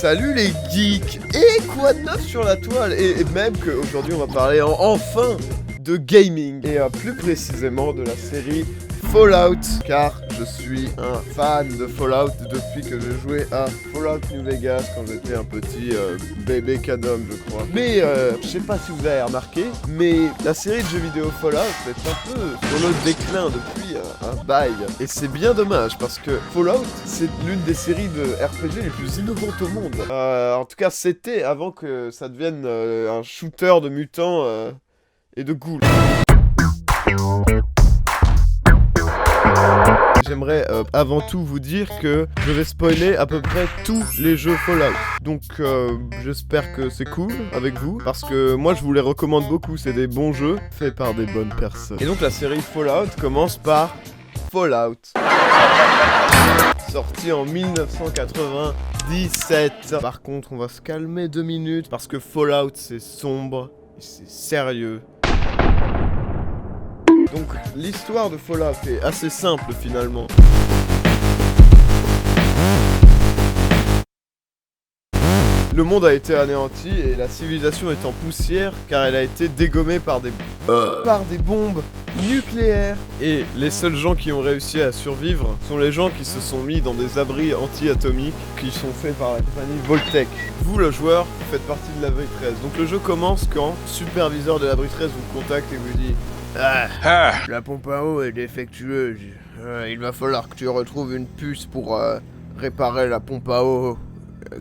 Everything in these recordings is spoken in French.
Salut les geeks. Et quoi de neuf sur la toile? Et même qu'aujourd'hui on va parler enfin de gaming. Et plus précisément de la série Fallout. Car je suis un fan de Fallout depuis que j'ai joué à Fallout New Vegas quand j'étais un petit bébé cadom, je crois. Mais je sais pas si vous avez remarqué, mais la série de jeux vidéo Fallout est un peu sur le déclin depuis un bail. Et c'est bien dommage parce que Fallout, c'est l'une des séries de RPG les plus innovantes au monde. En tout cas, c'était avant que ça devienne un shooter de mutants et de ghouls. J'aimerais avant tout vous dire que je vais spoiler à peu près tous les jeux Fallout. Donc j'espère que c'est cool avec vous, parce que moi je vous les recommande beaucoup, c'est des bons jeux faits par des bonnes personnes. Et donc la série Fallout commence par Fallout. Sorti en 1997. Par contre on va se calmer 2 minutes, parce que Fallout c'est sombre et c'est sérieux. Donc l'histoire de Fallout est assez simple finalement. Le monde a été anéanti et la civilisation est en poussière car elle a été dégommée par des bombes nucléaires. Et les seuls gens qui ont réussi à survivre sont les gens qui se sont mis dans des abris anti-atomiques qui sont faits par la compagnie Voltec. Vous, le joueur, vous faites partie de l'abri 13. Donc le jeu commence quand le superviseur de l'abri 13 vous contacte et vous dit: la pompe à eau est défectueuse. Il va falloir que tu retrouves une puce pour réparer la pompe à eau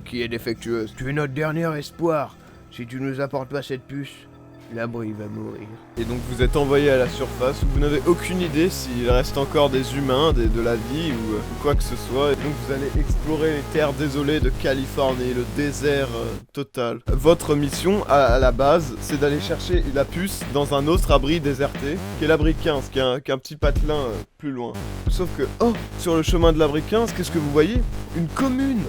qui est défectueuse. Tu es notre dernier espoir. Si tu nous apportes pas cette puce, l'abri va mourir. Et donc vous êtes envoyé à la surface où vous n'avez aucune idée s'il reste encore des humains, de la vie ou quoi que ce soit. Et donc vous allez explorer les terres désolées de Californie, le désert total. Votre mission à la base, c'est d'aller chercher la puce dans un autre abri déserté, qui est l'abri 15, qui est un petit patelin plus loin. Sauf que, sur le chemin de l'abri 15, qu'est-ce que vous voyez? Une commune!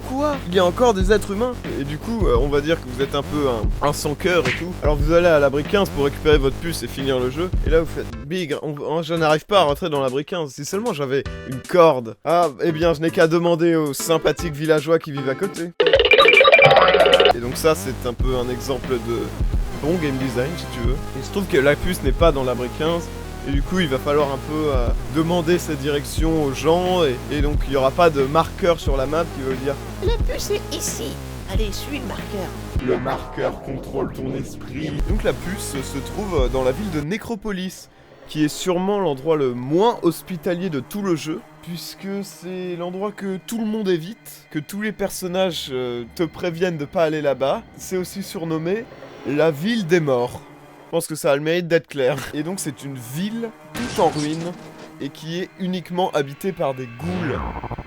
Quoi? Il y a encore des êtres humains? Et du coup, on va dire que vous êtes un peu un sans-cœur et tout. Alors vous allez à l'abri 15 pour récupérer votre puce et finir le jeu. Et là vous faites: Big, je n'arrive pas à rentrer dans l'abri 15. Si seulement j'avais une corde. Ah, eh bien je n'ai qu'à demander aux sympathiques villageois qui vivent à côté. Et donc ça, c'est un peu un exemple de bon game design, si tu veux. Il se trouve que la puce n'est pas dans l'abri 15. Et du coup, il va falloir un peu demander cette direction aux gens. Et donc, il n'y aura pas de marqueur sur la map qui veut dire: la puce est ici. Allez, suis le marqueur. Le marqueur contrôle ton esprit. Donc, la puce se trouve dans la ville de Necropolis, qui est sûrement l'endroit le moins hospitalier de tout le jeu, puisque c'est l'endroit que tout le monde évite, que tous les personnages te préviennent de pas aller là-bas. C'est aussi surnommé la ville des morts. Je pense que ça a le mérite d'être clair. Et donc c'est une ville toute en ruine et qui est uniquement habitée par des ghouls.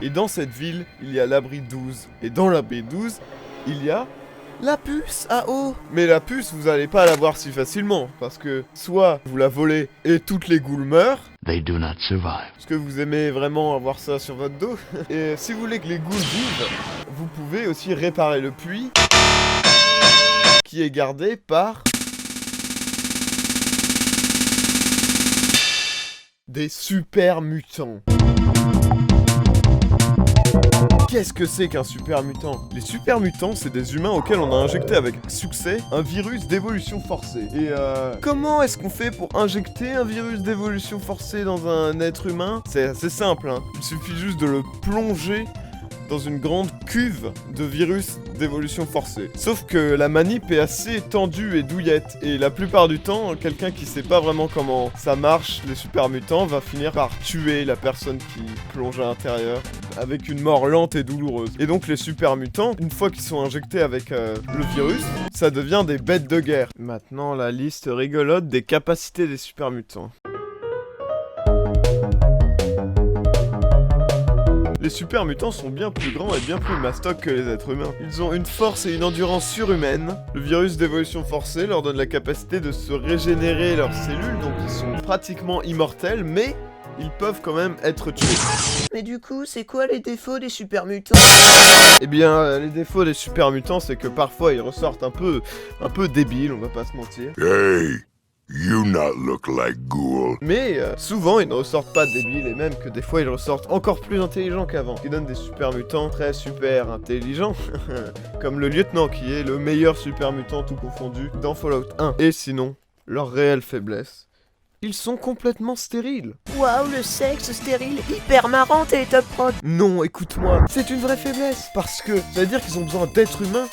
Et dans cette ville, il y a l'abri 12. Et dans l'abri 12, il y a la puce à eau. Mais la puce, vous allez pas l'avoir si facilement, parce que soit vous la volez et toutes les ghouls meurent. They do not survive. Est-ce que vous aimez vraiment avoir ça sur votre dos? Et si vous voulez que les ghouls vivent, vous pouvez aussi réparer le puits qui est gardé par des super mutants. Qu'est-ce que c'est qu'un super mutant? Les super mutants, c'est des humains auxquels on a injecté avec succès un virus d'évolution forcée. Et comment est-ce qu'on fait pour injecter un virus d'évolution forcée dans un être humain? C'est assez simple, hein. Il suffit juste de le plonger dans une grande cuve de virus d'évolution forcée. Sauf que la manip est assez tendue et douillette, et la plupart du temps, quelqu'un qui sait pas vraiment comment ça marche, les super mutants, va finir par tuer la personne qui plonge à l'intérieur, avec une mort lente et douloureuse. Et donc les super mutants, une fois qu'ils sont injectés avec le virus, ça devient des bêtes de guerre. Maintenant, la liste rigolote des capacités des super mutants. Les super mutants sont bien plus grands et bien plus mastoc que les êtres humains. Ils ont une force et une endurance surhumaines. Le virus d'évolution forcée leur donne la capacité de se régénérer leurs cellules, donc ils sont pratiquement immortels, mais ils peuvent quand même être tués. Mais du coup, c'est quoi les défauts des super mutants? Eh bien, les défauts des super mutants, c'est que parfois ils ressortent un peu débiles, on va pas se mentir. Hey, You not look like ghoul. Mais souvent ils ne ressortent pas débiles et même que des fois ils ressortent encore plus intelligents qu'avant. Qui donnent des super mutants très super intelligents. Comme le lieutenant qui est le meilleur super mutant tout confondu dans Fallout 1. Et sinon, leur réelle faiblesse, ils sont complètement stériles. Waouh, le sexe stérile, hyper marrant, t'es top prod. Non, écoute-moi, c'est une vraie faiblesse. Parce que ça veut dire qu'ils ont besoin d'êtres humains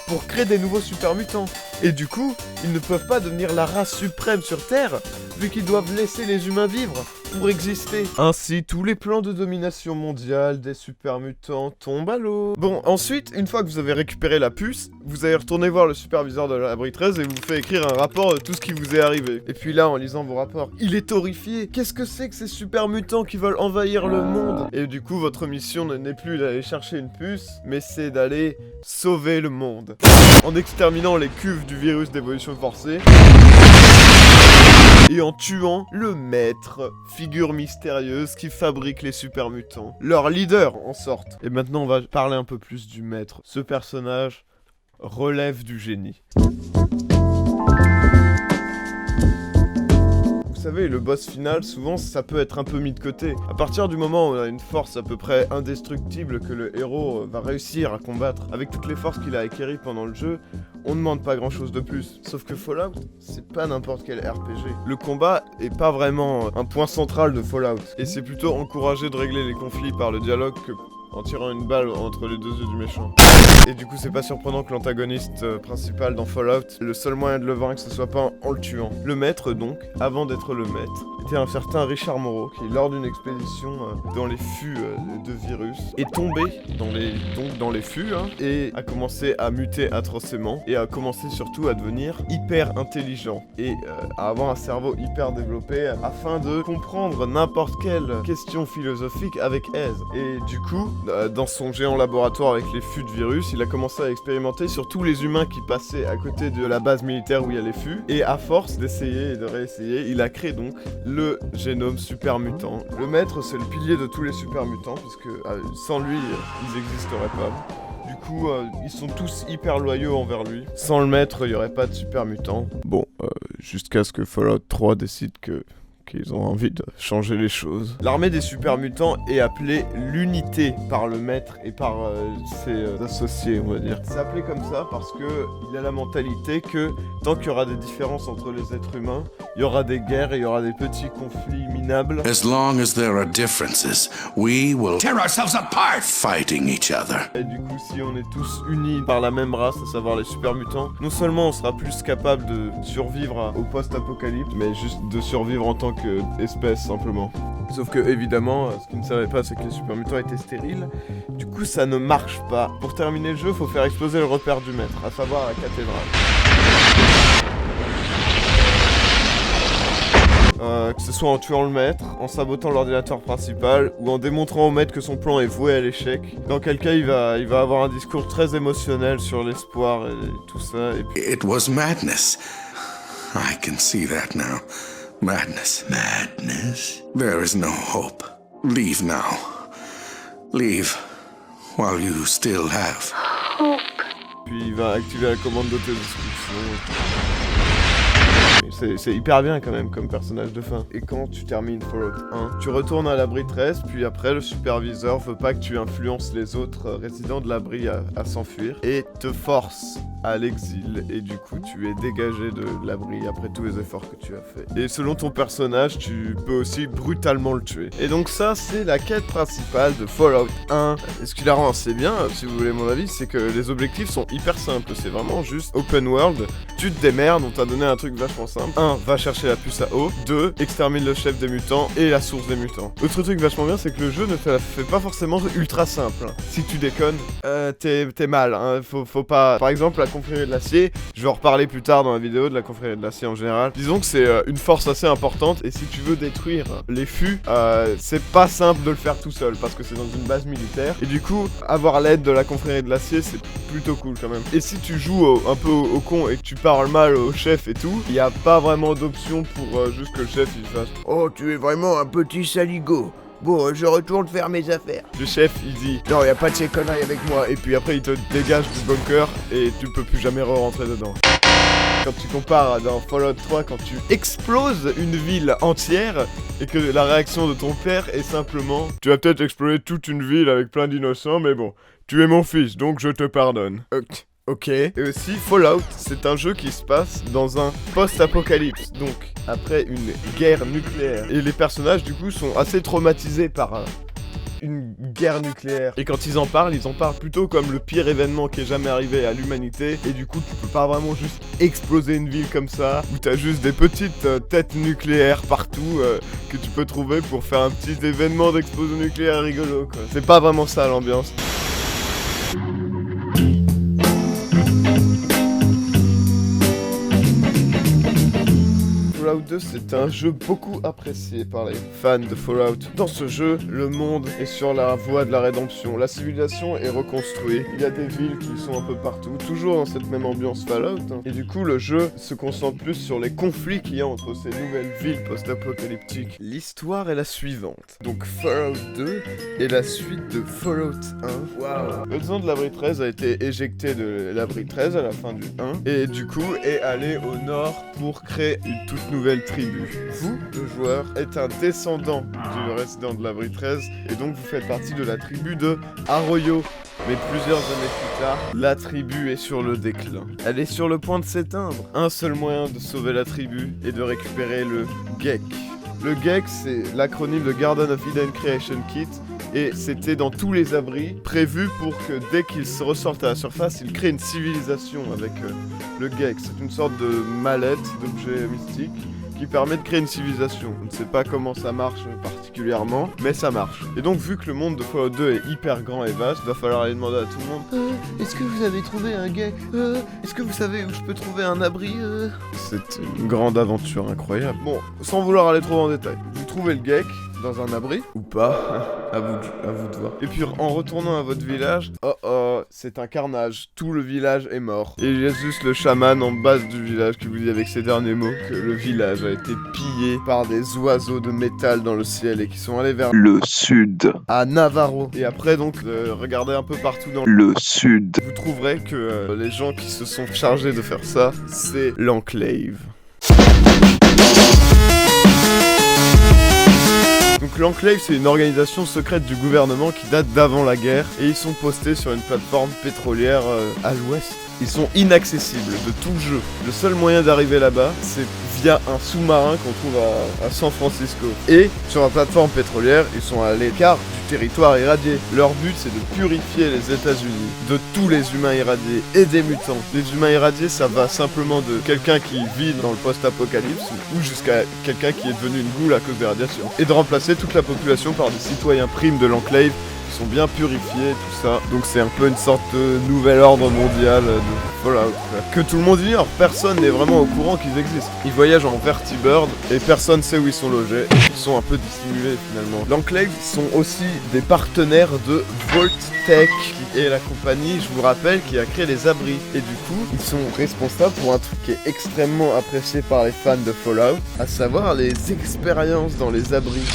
pour créer des nouveaux super mutants. Et du coup, ils ne peuvent pas devenir la race suprême sur Terre, vu qu'ils doivent laisser les humains vivre pour exister. Ainsi, tous les plans de domination mondiale des super mutants tombent à l'eau. Bon, ensuite, une fois que vous avez récupéré la puce, vous allez retourner voir le superviseur de l'abri 13 et vous fait écrire un rapport de tout ce qui vous est arrivé. Et puis là, en lisant vos rapports, il est horrifié. Qu'est-ce que c'est que ces super mutants qui veulent envahir le monde? Et du coup, votre mission n'est plus d'aller chercher une puce, mais c'est d'aller sauver le monde. En exterminant les cuves du virus d'évolution forcée. Et en tuant le maître, figure mystérieuse qui fabrique les super mutants. Leur leader, en sorte. Et maintenant, on va parler un peu plus du maître. Ce personnage relève du génie. Vous savez, le boss final, souvent, ça peut être un peu mis de côté. À partir du moment où on a une force à peu près indestructible que le héros va réussir à combattre, avec toutes les forces qu'il a acquéries pendant le jeu, on ne demande pas grand chose de plus. Sauf que Fallout, c'est pas n'importe quel RPG. Le combat est pas vraiment un point central de Fallout. Et c'est plutôt encourager de régler les conflits par le dialogue que en tirant une balle entre les deux yeux du méchant. Et du coup, c'est pas surprenant que l'antagoniste principal dans Fallout, le seul moyen de le vaincre, ce soit pas en le tuant. Le maître, donc, avant d'être le maître, était un certain Richard Moreau, qui, lors d'une expédition dans les fûts de virus, est tombé dans les fûts, et a commencé à muter atrocement, et a commencé surtout à devenir hyper intelligent, et à avoir un cerveau hyper développé, afin de comprendre n'importe quelle question philosophique avec aise. Et du coup, dans son géant laboratoire avec les fûts de virus, il a commencé à expérimenter sur tous les humains qui passaient à côté de la base militaire où il y a les fûts. Et à force d'essayer et de réessayer, il a créé donc le génome super mutant. Le maître, c'est le pilier de tous les super mutants, puisque sans lui, ils n'existeraient pas. Du coup, ils sont tous hyper loyaux envers lui. Sans le maître, il n'y aurait pas de super mutants. Bon, jusqu'à ce que Fallout 3 décide qu'ils ont envie de changer les choses. L'armée des super mutants est appelée l'unité par le maître et par ses associés, on va dire. C'est appelé comme ça parce que il a la mentalité que tant qu'il y aura des différences entre les êtres humains, il y aura des guerres et il y aura des petits conflits minables. As long as there are differences, we will tear ourselves apart fighting each other. Et du coup, si on est tous unis par la même race, à savoir les super mutants, non seulement on sera plus capable de survivre au post-apocalypse, mais juste de survivre en tant qu'espèce simplement. Sauf que évidemment, ce qu'ils ne savaient pas, c'est que les super mutants étaient stériles. Du coup, ça ne marche pas. Pour terminer le jeu, faut faire exploser le repère du maître, à savoir la cathédrale. Que ce soit en tuant le maître, en sabotant l'ordinateur principal, ou en démontrant au maître que son plan est voué à l'échec. Dans quel cas il va avoir un discours très émotionnel sur l'espoir et tout ça. Et puis... It was madness. I can see that now. Madness. Madness? There is no hope. Leave now. Leave while you still have. Puis il va activer la commande d'autodestruction. C'est hyper bien quand même comme personnage de fin. Et quand tu termines Fallout 1, tu retournes à l'abri 13, puis après le superviseur veut pas que tu influences les autres résidents de l'abri à s'enfuir et te force à l'exil. Et du coup tu es dégagé de l'abri après tous les efforts que tu as fait. Et selon ton personnage, tu peux aussi brutalement le tuer. Et donc ça c'est la quête principale de Fallout 1. Et ce qui la rend assez bien, si vous voulez mon avis, c'est que les objectifs sont hyper simples. C'est vraiment juste open world. Tu te démerdes, on t'a donné un truc vachement simple. 1. Va chercher la puce à eau. 2. Extermine le chef des mutants et la source des mutants. Autre truc vachement bien, c'est que le jeu ne te la fait pas forcément ultra simple. Si tu déconnes, t'es mal. Hein. Faut pas... Par exemple, la confrérie de l'acier, je vais en reparler plus tard dans la vidéo de la confrérie de l'acier en général. Disons que c'est une force assez importante et si tu veux détruire les fûts, c'est pas simple de le faire tout seul parce que c'est dans une base militaire. Et du coup, avoir l'aide de la confrérie de l'acier, c'est plutôt cool quand même. Et si tu joues un peu au con et que tu parles mal au chef et tout, il y a pas vraiment d'option pour juste que le chef il fasse « Oh, tu es vraiment un petit saligo !» Bon, je retourne faire mes affaires. Le chef, il dit « Non, y a pas de ces conneries avec moi », et puis après il te dégage du bunker et tu peux plus jamais re-rentrer dedans. Quand tu compares dans Fallout 3, quand tu exploses une ville entière et que la réaction de ton père est simplement « Tu vas peut-être exploser toute une ville avec plein d'innocents, mais bon, tu es mon fils, donc je te pardonne. » Ok. Et aussi, Fallout, c'est un jeu qui se passe dans un post-apocalypse, donc après une guerre nucléaire. Et les personnages, du coup, sont assez traumatisés par une guerre nucléaire. Et quand ils en parlent plutôt comme le pire événement qui est jamais arrivé à l'humanité. Et du coup, tu peux pas vraiment juste exploser une ville comme ça, où t'as juste des petites têtes nucléaires partout que tu peux trouver pour faire un petit événement d'explosion nucléaire rigolo, quoi. C'est pas vraiment ça l'ambiance. Fallout 2, c'est un jeu beaucoup apprécié par les fans de Fallout. Dans ce jeu, le monde est sur la voie de la rédemption. La civilisation est reconstruite. Il y a des villes qui sont un peu partout, toujours dans cette même ambiance Fallout. Et du coup, le jeu se concentre plus sur les conflits qu'il y a entre ces nouvelles villes post-apocalyptiques. L'histoire est la suivante. Donc Fallout 2 est la suite de Fallout 1. Waouh. Le lieutenant de l'abri 13 a été éjecté de l'abri 13 à la fin du 1. Et du coup, est allé au nord pour créer une toute nouvelle tribu. Vous, le joueur, êtes un descendant du résident de l'abri 13 et donc vous faites partie de la tribu de Arroyo. Mais plusieurs années plus tard, la tribu est sur le déclin. Elle est sur le point de s'éteindre. Un seul moyen de sauver la tribu est de récupérer le GECK. Le GECK, c'est l'acronyme de Garden of Eden Creation Kit. Et c'était dans tous les abris, prévu pour que dès qu'ils se ressortent à la surface, ils créent une civilisation avec le GECK. C'est une sorte de mallette d'objet mystique qui permet de créer une civilisation. On ne sait pas comment ça marche particulièrement, mais ça marche. Et donc vu que le monde de Fallout 2 est hyper grand et vaste, il va falloir aller demander à tout le monde est-ce que vous avez trouvé un GECK est-ce que vous savez où je peux trouver un abri C'est une grande aventure incroyable. Bon, sans vouloir aller trop en détail, vous trouvez le GECK dans un abri ou pas, à vous de voir. Et puis en retournant à votre village, c'est un carnage, tout le village est mort. Et il y a juste le chaman en bas du village qui vous dit avec ses derniers mots que le village a été pillé par des oiseaux de métal dans le ciel et qui sont allés vers le sud. À Navarro. Et après donc, regardez un peu partout dans le sud. Vous trouverez que les gens qui se sont chargés de faire ça, c'est l'Enclave. Donc l'Enclave, c'est une organisation secrète du gouvernement qui date d'avant la guerre et ils sont postés sur une plateforme pétrolière à l'ouest. Ils sont inaccessibles de tout le jeu. Le seul moyen d'arriver là-bas, c'est via un sous-marin qu'on trouve à San Francisco. Et sur la plateforme pétrolière, ils sont à l'écart du territoire irradié. Leur but, c'est de purifier les États-Unis de tous les humains irradiés et des mutants. Les humains irradiés, ça va simplement de quelqu'un qui vit dans le post-apocalypse ou jusqu'à quelqu'un qui est devenu une goule à cause des radiations. Et de remplacer toute la population par des citoyens primes de l'Enclave qui sont bien purifiés, tout ça. Donc c'est un peu une sorte de nouvel ordre mondial de Fallout, que tout le monde ignore. Personne n'est vraiment au courant qu'ils existent. Ils voyagent en Vertibird et personne sait où ils sont logés. Ils sont un peu dissimulés finalement. L'Enclave sont aussi des partenaires de Vault-Tec, qui est la compagnie, je vous rappelle, qui a créé les abris. Et du coup, ils sont responsables pour un truc qui est extrêmement apprécié par les fans de Fallout, à savoir les expériences dans les abris.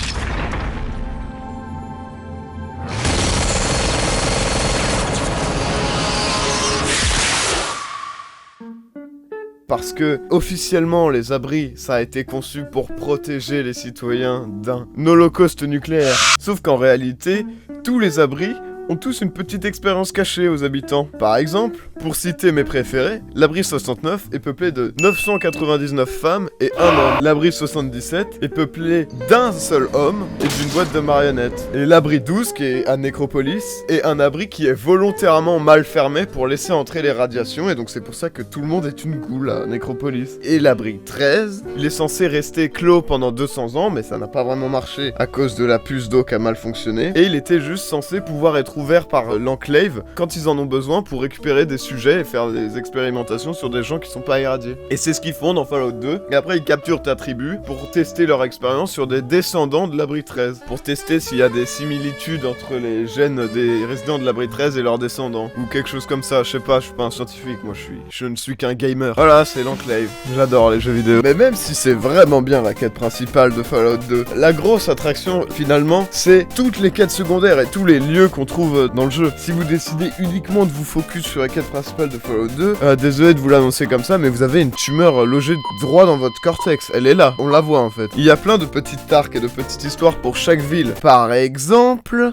Parce que, officiellement, les abris, ça a été conçu pour protéger les citoyens d'un holocauste nucléaire. Sauf qu'en réalité, tous les abris ont tous une petite expérience cachée aux habitants. Par exemple, pour citer mes préférés, l'abri 69 est peuplé de 999 femmes et un homme. L'abri 77 est peuplé d'un seul homme et d'une boîte de marionnettes. Et l'abri 12, qui est à Necropolis, est un abri qui est volontairement mal fermé pour laisser entrer les radiations, et donc c'est pour ça que tout le monde est une goule à Necropolis. Et l'abri 13, il est censé rester clos pendant 200 ans, mais ça n'a pas vraiment marché à cause de la puce d'eau qui a mal fonctionné, et il était juste censé pouvoir être ouvert par l'Enclave quand ils en ont besoin pour récupérer des sujets et faire des expérimentations sur des gens qui sont pas irradiés. Et c'est ce qu'ils font dans Fallout 2. Et après ils capturent ta tribu pour tester leur expérience sur des descendants de l'Abri 13. Pour tester s'il y a des similitudes entre les gènes des résidents de l'Abri 13 et leurs descendants. Ou quelque chose comme ça, je sais pas, je suis pas un scientifique, moi je ne suis qu'un gamer. Voilà, c'est l'Enclave. J'adore les jeux vidéo. Mais même si c'est vraiment bien la quête principale de Fallout 2, la grosse attraction finalement, c'est toutes les quêtes secondaires et tous les lieux qu'on trouve dans le jeu. Si vous décidez uniquement de vous focus sur la quête principale de Fallout 2, désolé de vous l'annoncer comme ça, mais vous avez une tumeur logée droit dans votre cortex. Elle est là, on la voit en fait. Il y a plein de petites arcs et de petites histoires pour chaque ville. Par exemple...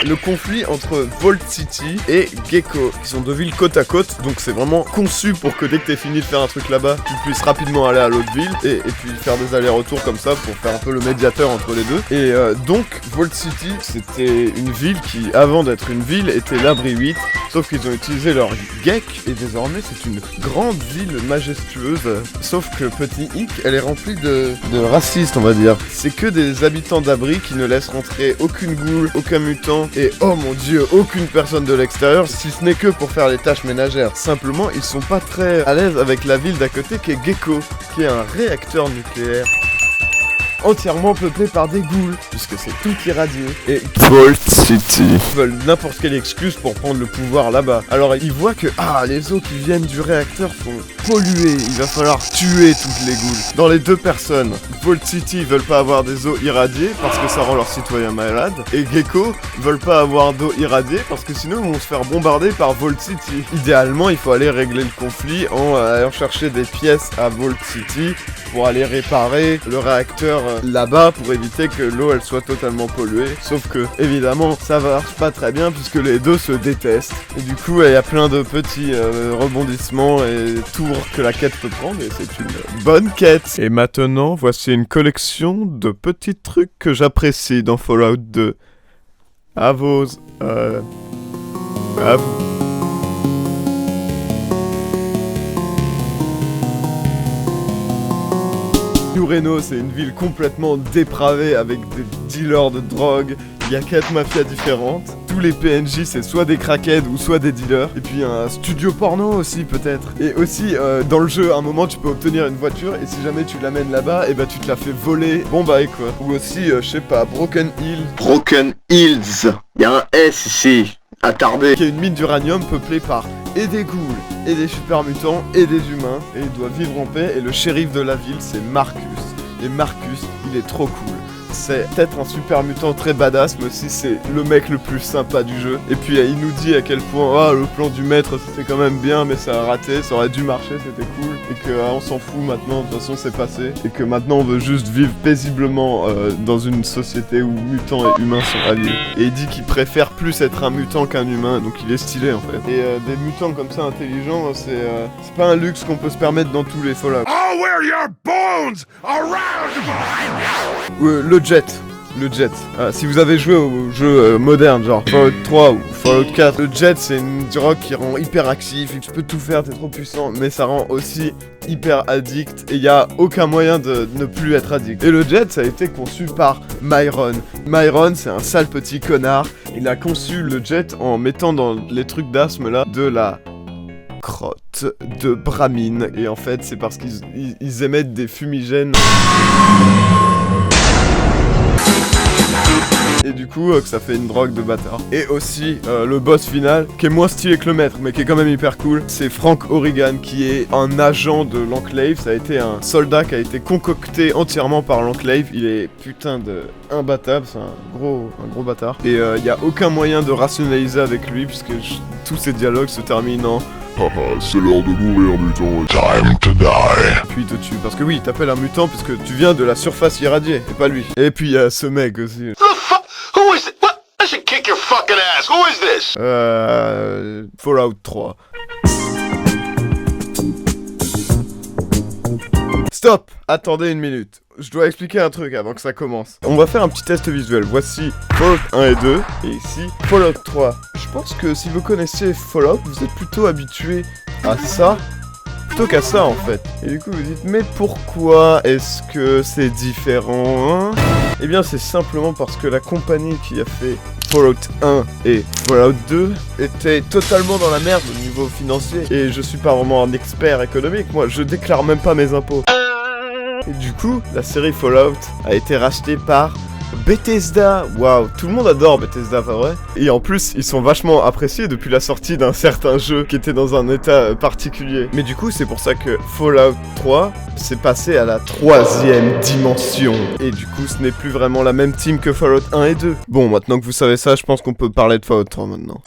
le conflit entre Vault City et Gecko, qui sont deux villes côte à côte, donc c'est vraiment conçu pour que dès que t'aies fini de faire un truc là-bas, tu puisses rapidement aller à l'autre ville, et puis faire des allers-retours comme ça pour faire un peu le médiateur entre les deux. Et donc, Vault City, c'était une ville qui, avant d'être une ville, était l'Abri 8, sauf qu'ils ont utilisé leur geek, et désormais c'est une grande ville majestueuse, sauf que petit hic, elle est remplie de racistes, on va dire. C'est que des habitants d'abri qui ne laissent rentrer aucune goule, aucun mutant, et oh mon dieu, aucune personne de l'extérieur, si ce n'est que pour faire les tâches ménagères. Simplement, ils sont pas très à l'aise avec la ville d'à côté qui est Gecko, qui est un réacteur nucléaire entièrement peuplé par des ghouls, puisque c'est tout irradié. Et Vault City veulent n'importe quelle excuse pour prendre le pouvoir là-bas. Alors ils voient que, les eaux qui viennent du réacteur sont polluées, il va falloir tuer toutes les ghouls. Dans les deux personnes, Vault City veulent pas avoir des eaux irradiées, parce que ça rend leurs citoyens malades, et Gecko veulent pas avoir d'eau irradiée, parce que sinon ils vont se faire bombarder par Vault City. Idéalement, il faut aller régler le conflit en allant chercher des pièces à Vault City, pour aller réparer le réacteur là-bas pour éviter que l'eau elle soit totalement polluée. Sauf que évidemment ça marche pas très bien puisque les deux se détestent. Et du coup il y a plein de petits rebondissements et tours que la quête peut prendre et c'est une bonne quête. Et maintenant voici une collection de petits trucs que j'apprécie dans Fallout 2. À vous. À vous. New Reno, c'est une ville complètement dépravée avec des dealers de drogue. Il y a 4 mafias différentes. Tous les PNJ, c'est soit des crackheads ou soit des dealers. Et puis un studio porno aussi, peut-être. Et aussi, dans le jeu, à un moment, tu peux obtenir une voiture. Et si jamais tu l'amènes là-bas, et bah tu te la fais voler. Bon bah, quoi. Ou aussi, je sais pas, Broken Hill. Broken Hills. Il y a un S ici. Attardé. Qui est une mine d'uranium peuplée par et des ghouls, et des super mutants, et des humains. Et ils doivent vivre en paix. Et le shérif de la ville, c'est Marcus. Et Marcus, il est trop cool. C'est peut-être un super mutant très badass, mais aussi c'est le mec le plus sympa du jeu. Et puis il nous dit à quel point le plan du maître c'était quand même bien, mais ça a raté, ça aurait dû marcher, c'était cool. Et que on s'en fout maintenant, de toute façon c'est passé. Et que maintenant on veut juste vivre paisiblement dans une société où mutants et humains sont alliés. Et il dit qu'il préfère plus être un mutant qu'un humain, donc il est stylé en fait. Et des mutants comme ça intelligents, c'est pas un luxe qu'on peut se permettre dans tous les Fallout. I'll wear your bones around Le jet. Si vous avez joué aux jeux modernes, genre Fallout 3 ou Fallout 4, le jet c'est une drogue qui rend hyper actif, et tu peux tout faire, t'es trop puissant, mais ça rend aussi hyper addict, et y a aucun moyen de ne plus être addict. Et le jet, ça a été conçu par Myron. Myron, c'est un sale petit connard, il a conçu le jet en mettant dans les trucs d'asthme là, de la crotte de bramine, et en fait c'est parce qu'ils émettent des fumigènes. Et du coup, que ça fait une drogue de bâtard. Et aussi, le boss final, qui est moins stylé que le maître, mais qui est quand même hyper cool, c'est Frank O'Regan, qui est un agent de l'Enclave. Ça a été un soldat qui a été concocté entièrement par l'Enclave. Il est putain de imbattable, c'est un gros bâtard. Et il y a aucun moyen de rationaliser avec lui, puisque tous ces dialogues se terminent en c'est l'heure de mourir, mutant. Time to die. Puis il te tue. Parce que oui, il t'appelle un mutant puisque tu viens de la surface irradiée, et pas lui. Et puis il y a ce mec aussi. Who is it? What? I should kick your fucking ass. Who is this? Fallout 3. Stop! Attendez une minute. Je dois expliquer un truc avant que ça commence. On va faire un petit test visuel. Voici Fallout 1 et 2, et ici Fallout 3. Je pense que si vous connaissez Fallout, vous êtes plutôt habitué à ça plutôt qu'à ça en fait. Et du coup vous dites mais pourquoi est-ce que c'est différent hein? Eh bien c'est simplement parce que la compagnie qui a fait Fallout 1 et Fallout 2 était totalement dans la merde au niveau financier. Et je suis pas vraiment un expert économique, moi je déclare même pas mes impôts. Et du coup, la série Fallout a été rachetée par Bethesda. Waouh, tout le monde adore Bethesda, pas vrai? Et en plus, ils sont vachement appréciés depuis la sortie d'un certain jeu qui était dans un état particulier. Mais du coup, c'est pour ça que Fallout 3 s'est passé à la 3e dimension. Et du coup, ce n'est plus vraiment la même team que Fallout 1 et 2. Bon, maintenant que vous savez ça, je pense qu'on peut parler de Fallout 3 maintenant.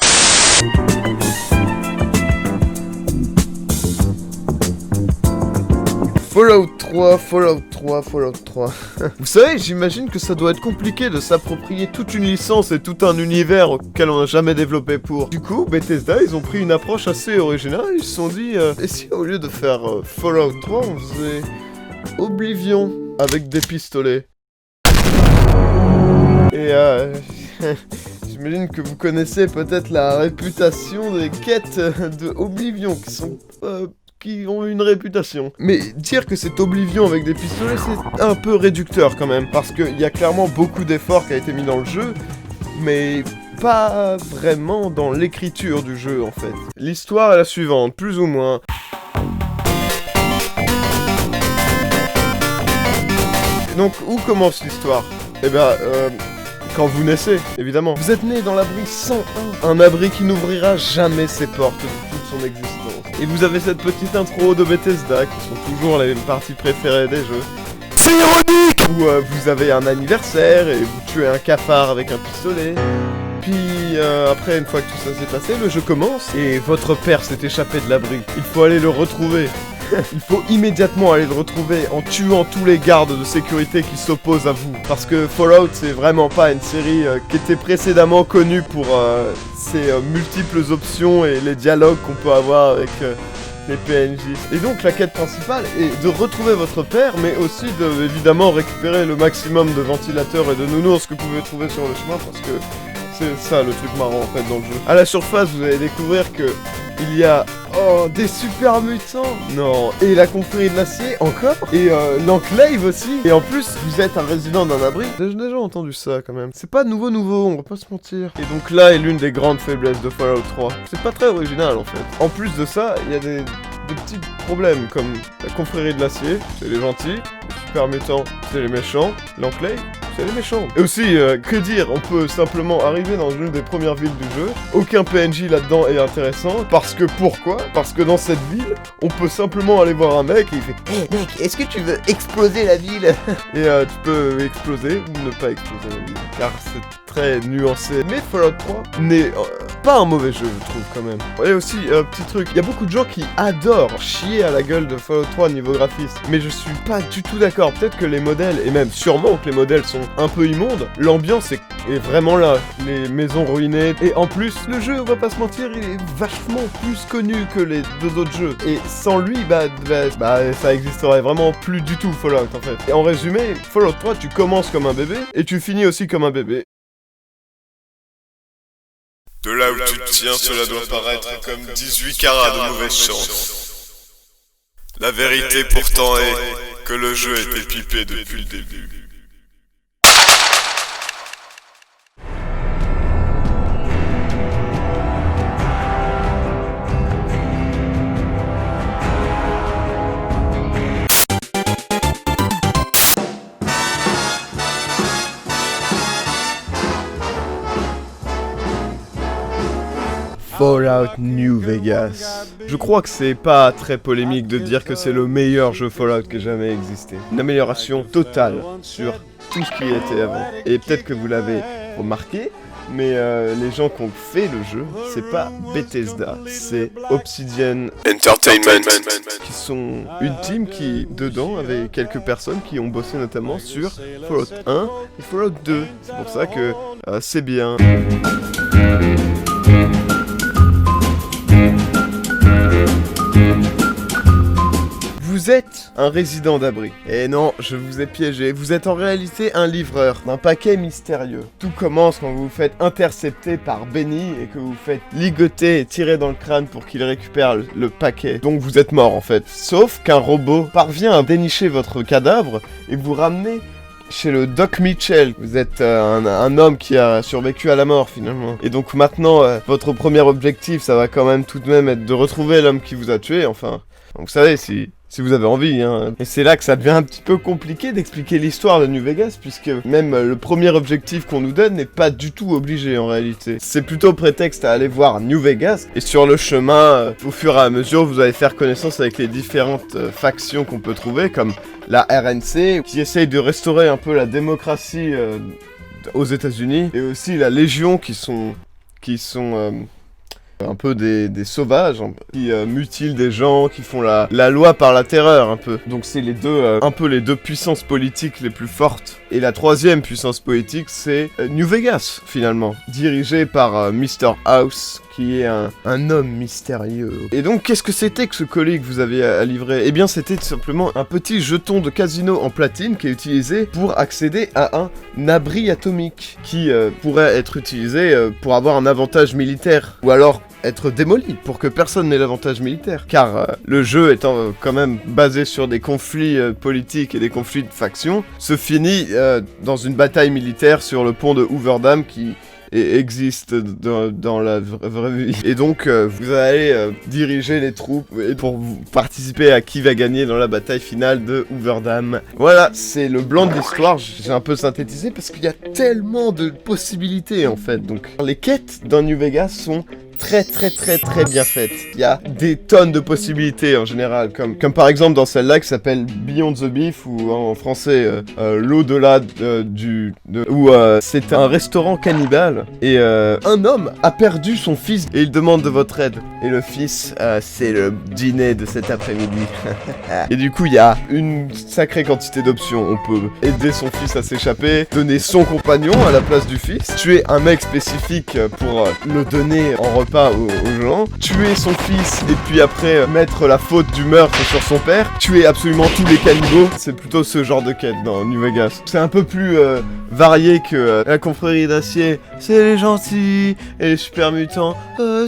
Fallout 3, Fallout 3, Fallout 3. Vous savez, j'imagine que ça doit être compliqué de s'approprier toute une licence et tout un univers auquel on n'a jamais développé pour. Du coup, Bethesda, ils ont pris une approche assez originale. Ils se sont dit, et si au lieu de faire Fallout 3, on faisait Oblivion avec des pistolets? Et j'imagine que vous connaissez peut-être la réputation des quêtes de Oblivion qui ont une réputation. Mais dire que c'est Oblivion avec des pistolets, c'est un peu réducteur quand même, parce qu'il y a clairement beaucoup d'efforts qui a été mis dans le jeu, mais pas vraiment dans l'écriture du jeu en fait. L'histoire est la suivante, plus ou moins. Donc où commence l'histoire? Eh ben, quand vous naissez, évidemment. Vous êtes né dans l'abri 101, un abri qui n'ouvrira jamais ses portes de toute son existence. Et vous avez cette petite intro de Bethesda, qui sont toujours les parties préférées des jeux. C'est ironique! Où vous avez un anniversaire et vous tuez un cafard avec un pistolet. Puis après, une fois que tout ça s'est passé, le jeu commence et votre père s'est échappé de l'abri. Il faut aller le retrouver. Il faut immédiatement aller le retrouver en tuant tous les gardes de sécurité qui s'opposent à vous. Parce que Fallout, c'est vraiment pas une série qui était précédemment connue pour ses multiples options et les dialogues qu'on peut avoir avec les PNJ. Et donc la quête principale est de retrouver votre père, mais aussi de, évidemment, récupérer le maximum de ventilateurs et de nounours que vous pouvez trouver sur le chemin, parce que c'est ça le truc marrant en fait dans le jeu. À la surface, vous allez découvrir que il y a des super mutants. Non. Et la confrérie de l'acier encore. Et l'enclave aussi. Et en plus, vous êtes un résident d'un abri. J'ai déjà entendu ça quand même. C'est pas nouveau, on va pas se mentir. Et donc là est l'une des grandes faiblesses de Fallout 3. C'est pas très original en fait. En plus de ça, il y a des petits problèmes comme la confrérie de l'acier, c'est les gentils. Les super mutants, c'est les méchants. L'enclave, c'est les méchants. Et aussi, que dire, on peut simplement arriver dans une des premières villes du jeu. Aucun PNJ là-dedans est intéressant. Parce que pourquoi? Parce que dans cette ville, on peut simplement aller voir un mec et il fait Hé mec, est-ce que tu veux exploser la ville? Et tu peux exploser ou ne pas exploser la ville. Car c'est très nuancé. Mais Fallout 3 n'est pas un mauvais jeu, je trouve quand même. Et aussi, petit truc, il y a beaucoup de gens qui adorent chier à la gueule de Fallout 3 niveau graphisme. Mais je suis pas du tout d'accord. Peut-être que les modèles, et même sûrement que les modèles sont un peu immondes, l'ambiance est vraiment là. Les maisons ruinées. Et en plus, le jeu, on va pas se mentir, il est vachement plus connu que les deux autres jeux. Et sans lui, ça existerait vraiment plus du tout Fallout en fait. Et en résumé, Fallout 3, tu commences comme un bébé et tu finis aussi comme un bébé. De là où tu te tiens, cela doit paraître comme 18 carats de mauvaise chance. La vérité pourtant est que le jeu était pipé depuis le début. Fallout New Vegas. Je crois que c'est pas très polémique de dire que c'est le meilleur jeu Fallout qui ait jamais existé. Une amélioration totale sur tout ce qui était avant. Et peut-être que vous l'avez remarqué, mais les gens qui ont fait le jeu, c'est pas Bethesda, c'est Obsidian Entertainment. Qui sont une team qui, dedans, avait quelques personnes qui ont bossé notamment sur Fallout 1 et Fallout 2. C'est pour ça que c'est bien. Vous Vous êtes un résident d'abri. Et non, je vous ai piégé. Vous êtes en réalité un livreur d'un paquet mystérieux. Tout commence quand vous vous faites intercepter par Benny et que vous vous faites ligoter et tirer dans le crâne pour qu'il récupère le paquet. Donc vous êtes mort en fait. Sauf qu'un robot parvient à dénicher votre cadavre et vous ramener chez le Doc Mitchell. Vous êtes un homme qui a survécu à la mort finalement. Et donc maintenant, votre premier objectif, ça va quand même tout de même être de retrouver l'homme qui vous a tué, enfin. Donc, vous savez, si vous avez envie, hein. Et c'est là que ça devient un petit peu compliqué d'expliquer l'histoire de New Vegas, puisque même le premier objectif qu'on nous donne n'est pas du tout obligé en réalité. C'est plutôt prétexte à aller voir New Vegas, et sur le chemin, au fur et à mesure, vous allez faire connaissance avec les différentes factions qu'on peut trouver, comme la RNC, qui essaye de restaurer un peu la démocratie aux États-Unis, et aussi la Légion, qui sont un peu des sauvages, qui mutilent des gens, qui font la loi par la terreur, un peu. Donc c'est les deux puissances politiques les plus fortes. Et la troisième puissance politique, c'est New Vegas, finalement. Dirigé par Mr. House, qui est un homme mystérieux. Et donc, qu'est-ce que c'était que ce colis que vous aviez à livrer? Eh bien, c'était tout simplement un petit jeton de casino en platine qui est utilisé pour accéder à un abri atomique, qui pourrait être utilisé pour avoir un avantage militaire, ou alors être démoli pour que personne n'ait l'avantage militaire, car le jeu étant quand même basé sur des conflits politiques et des conflits de factions, se finit dans une bataille militaire sur le pont de Hoover qui existe dans la vraie vie. Et donc vous allez diriger les troupes pour participer à qui va gagner dans la bataille finale de Hoover Dam. Voilà, c'est le blanc de l'histoire. J'ai un peu synthétisé parce qu'il y a tellement de possibilités en fait. Donc les quêtes dans New Vegas sont très bien faite. Il y a des tonnes de possibilités en général, comme par exemple dans celle-là qui s'appelle Beyond the Beef, ou en français l'au-delà où c'est un restaurant cannibale et un homme a perdu son fils et il demande de votre aide. Et le fils, c'est le dîner de cet après-midi. Et du coup, il y a une sacrée quantité d'options. On peut aider son fils à s'échapper, donner son compagnon à la place du fils, tuer un mec spécifique pour le donner en repas aux gens, tuer son fils et puis après mettre la faute du meurtre sur son père, tuer absolument tous les cannibaux. C'est plutôt ce genre de quête dans New Vegas. C'est un peu plus varié que la confrérie d'acier, c'est les gentils, et les super mutants,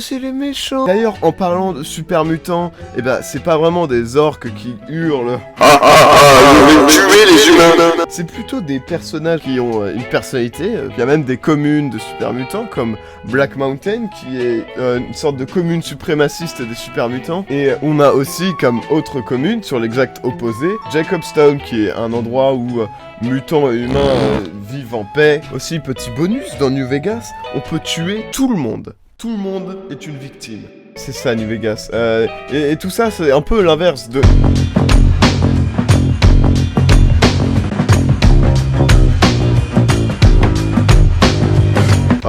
c'est les méchants. D'ailleurs, en parlant de super mutants, eh ben c'est pas vraiment des orques qui hurlent. Je vais tuer les humains. C'est plutôt des personnages qui ont une personnalité. Il y a même des communes de super mutants comme Black Mountain qui est une sorte de commune suprémaciste des super mutants. Et on a aussi comme autre commune sur l'exact opposé Jacobstown qui est un endroit où mutants et humains vivent en paix. Aussi petit bonus dans New Vegas, on peut tuer tout le monde. Tout le monde est une victime. C'est ça New Vegas. Et tout ça c'est un peu l'inverse de...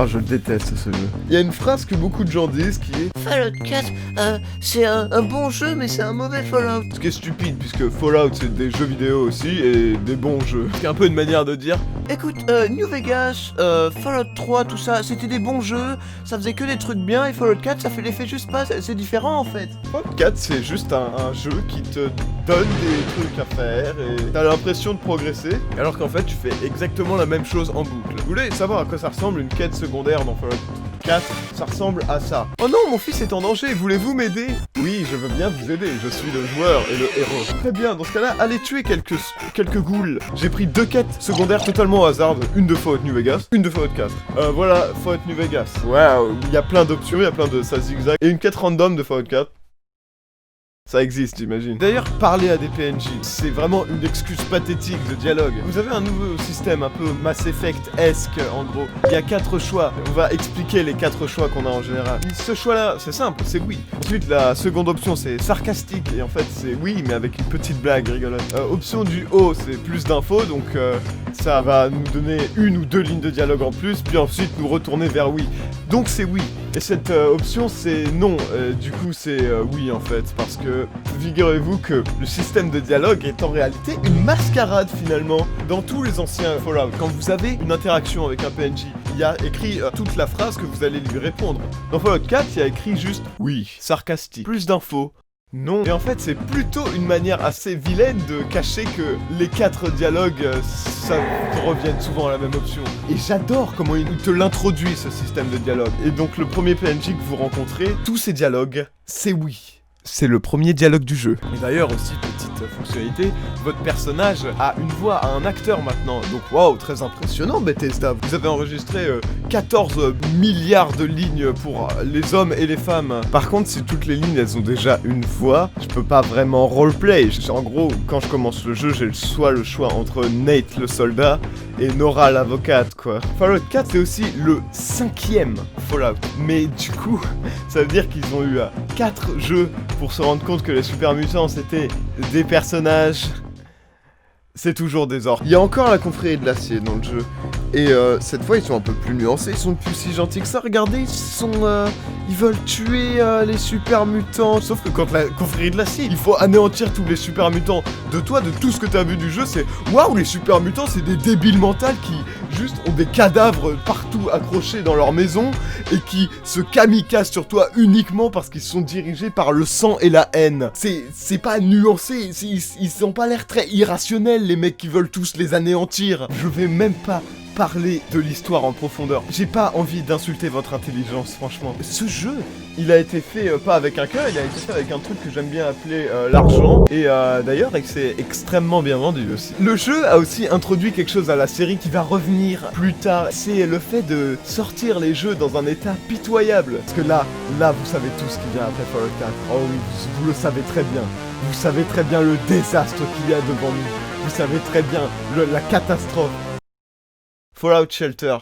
Ah, je le déteste ce jeu. Il y a une phrase que beaucoup de gens disent qui est Fallout 4, c'est un bon jeu, mais c'est un mauvais Fallout. ce qui est stupide, puisque Fallout c'est des jeux vidéo aussi et des bons jeux. C'est un peu une manière de dire Écoute, New Vegas, Fallout 3, tout ça, c'était des bons jeux, ça faisait que des trucs bien, et Fallout 4, ça fait l'effet juste pas, c'est différent en fait. Fallout 4 c'est juste un jeu qui te donne des trucs à faire et t'as l'impression de progresser, alors qu'en fait tu fais exactement la même chose en boucle. Vous voulez savoir à quoi ça ressemble une quête secondaire dans Fallout 4? Ça ressemble à ça. Oh non, mon fils est en danger, voulez-vous m'aider? Oui, je veux bien vous aider, je suis le joueur et le héros. Très bien, dans ce cas-là, allez tuer quelques ghouls. J'ai pris 2 quêtes secondaires totalement au hasard, une de Fallout New Vegas, une de Fallout 4. Voilà, Fallout New Vegas. Waouh, il y a plein d'options, il y a plein de ça zigzag. Et une quête random de Fallout 4. Ça existe, j'imagine. D'ailleurs, parler à des PNJ, c'est vraiment une excuse pathétique de dialogue. Vous avez un nouveau système un peu Mass Effect-esque, en gros. Il y a 4 choix. On va expliquer les 4 choix qu'on a en général. Ce choix-là, c'est simple, c'est oui. Ensuite, la seconde option, c'est sarcastique. Et en fait, c'est oui, mais avec une petite blague rigolote. Option du haut, c'est plus d'infos, donc ça va nous donner 1 ou 2 lignes de dialogue en plus, puis ensuite nous retourner vers oui. Donc c'est oui. Et cette option, c'est non. Du coup, c'est oui, en fait, parce que figurez-vous que le système de dialogue est en réalité une mascarade finalement. Dans tous les anciens Fallout, quand vous avez une interaction avec un PNJ, il y a écrit toute la phrase que vous allez lui répondre. Dans Fallout 4, il y a écrit juste oui, sarcastique. Plus d'infos, Non. Et en fait, c'est plutôt une manière assez vilaine de cacher que les 4 dialogues, ça reviennent souvent à la même option. Et j'adore comment il te l'introduit, ce système de dialogue. Et donc, le premier PNJ que vous rencontrez, tous ces dialogues, c'est oui. C'est le premier dialogue du jeu. Et d'ailleurs aussi, petite fonctionnalité, votre personnage a une voix, a un acteur maintenant. Donc waouh, très impressionnant Bethesda. Vous avez enregistré 14 milliards de lignes pour les hommes et les femmes. Par contre, si toutes les lignes elles ont déjà une voix, je peux pas vraiment roleplay. En gros, quand je commence le jeu, j'ai le choix entre Nate le soldat et Nora l'avocate quoi. Fallout 4 c'est aussi le 5e Fallout. Mais du coup, ça veut dire qu'ils ont eu 4 jeux pour se rendre compte que les super mutants c'était des personnages. C'est toujours des orques. Il y a encore la confrérie de l'acier dans le jeu. Et cette fois ils sont un peu plus nuancés, ils sont plus si gentils que ça. Regardez, ils veulent tuer les super mutants. Sauf que quand la confrérie de l'acier, il faut anéantir tous les super mutants. De toi, de tout ce que t'as vu du jeu, c'est waouh, les super mutants c'est des débiles mentales qui juste ont des cadavres partout accrochés dans leur maison et qui se kamikazent sur toi uniquement parce qu'ils sont dirigés par le sang et la haine. C'est pas nuancé, ils ont pas l'air très irrationnels les mecs qui veulent tous les anéantir. Je vais même pas parler de l'histoire en profondeur. J'ai pas envie d'insulter votre intelligence, franchement. Ce jeu, il a été fait pas avec un cœur, il a été fait avec un truc que j'aime bien appeler l'argent. Et d'ailleurs, c'est extrêmement bien vendu aussi. Le jeu a aussi introduit quelque chose à la série qui va revenir plus tard. C'est le fait de sortir les jeux dans un état pitoyable. Parce que là, vous savez tout ce qui vient après Fallout 4. Oh oui, vous le savez très bien. Vous savez très bien le désastre qu'il y a devant nous. Vous savez très bien la catastrophe. Fallout Shelter,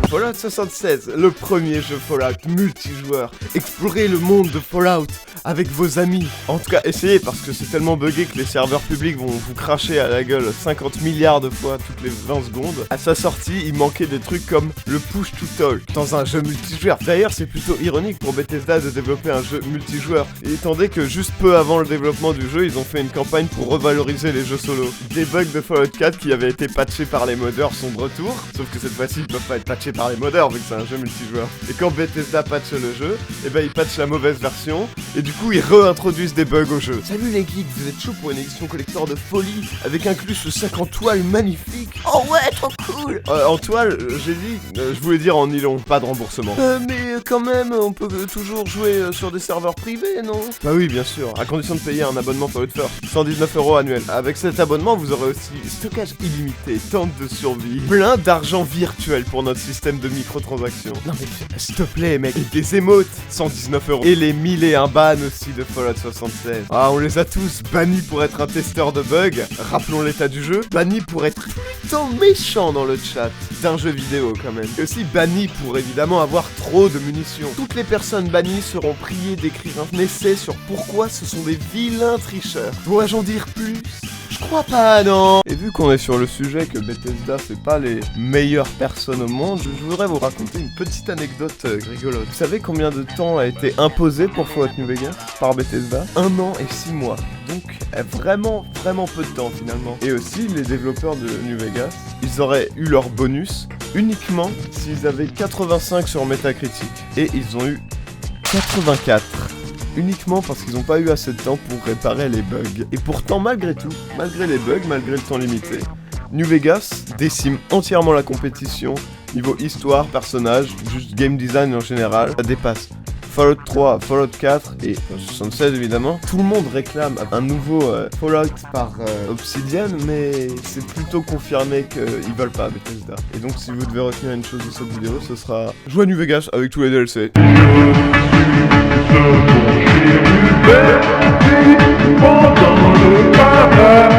Fallout 76, le premier jeu Fallout multijoueur. Explorez le monde de Fallout avec vos amis. En tout cas, essayez parce que c'est tellement buggé que les serveurs publics vont vous cracher à la gueule 50 milliards de fois toutes les 20 secondes. À sa sortie, il manquait des trucs comme le push to talk dans un jeu multijoueur. D'ailleurs, c'est plutôt ironique pour Bethesda de développer un jeu multijoueur, étant donné que juste peu avant le développement du jeu, ils ont fait une campagne pour revaloriser les jeux solo. Des bugs de Fallout 4 qui avaient été patchés par les modeurs sont de retour, sauf que cette fois-ci, ils peuvent pas être patchés par les modeurs vu que c'est un jeu multijoueur. Et quand Bethesda patche le jeu, et ben ils patchent la mauvaise version, et du coup ils réintroduisent des bugs au jeu. Salut les geeks, vous êtes chaud pour une édition collector de folie, avec inclus ce sac en toile magnifique. Oh ouais, trop cool. En toile, j'ai dit, je voulais dire en nylon, pas de remboursement. Mais quand même, on peut toujours jouer sur des serveurs privés, non? Bah oui, bien sûr, à condition de payer un abonnement Fallout First, 119 € annuel. Avec cet abonnement, vous aurez aussi stockage illimité, tente de survie, plein d'argent virtuel pour notre système de microtransactions. Non mais s'il te plaît mec, et des émotes, 119 €. Et les 1001 bans aussi de Fallout 76. Ah, on les a tous bannis pour être un testeur de bugs, rappelons l'état du jeu, bannis pour être plutôt méchant dans le chat d'un jeu vidéo quand même. Et aussi bannis pour évidemment avoir trop de munitions. Toutes les personnes bannies seront priées d'écrire un essai sur pourquoi ce sont des vilains tricheurs. Dois-je en dire plus ? Je crois pas, non. Et vu qu'on est sur le sujet que Bethesda c'est pas les meilleures personnes au monde, je voudrais vous raconter une petite anecdote rigolote. Vous savez combien de temps a été imposé pour Fallout New Vegas par Bethesda ? 1 an et 6 mois. Donc vraiment peu de temps finalement. Et aussi les développeurs de New Vegas, ils auraient eu leur bonus uniquement s'ils avaient 85 sur Metacritic. Et ils ont eu 84. Uniquement parce qu'ils n'ont pas eu assez de temps pour réparer les bugs. Et pourtant, malgré tout, malgré les bugs, malgré le temps limité, New Vegas décime entièrement la compétition, niveau histoire, personnage, juste game design en général, ça dépasse Fallout 3, Fallout 4 et 76 évidemment. Tout le monde réclame un nouveau Fallout par Obsidian, mais c'est plutôt confirmé qu'ils veulent pas Bethesda. Et donc si vous devez retenir une chose de cette vidéo, ce sera jouer à New Vegas avec tous les DLC. Pendant le parade.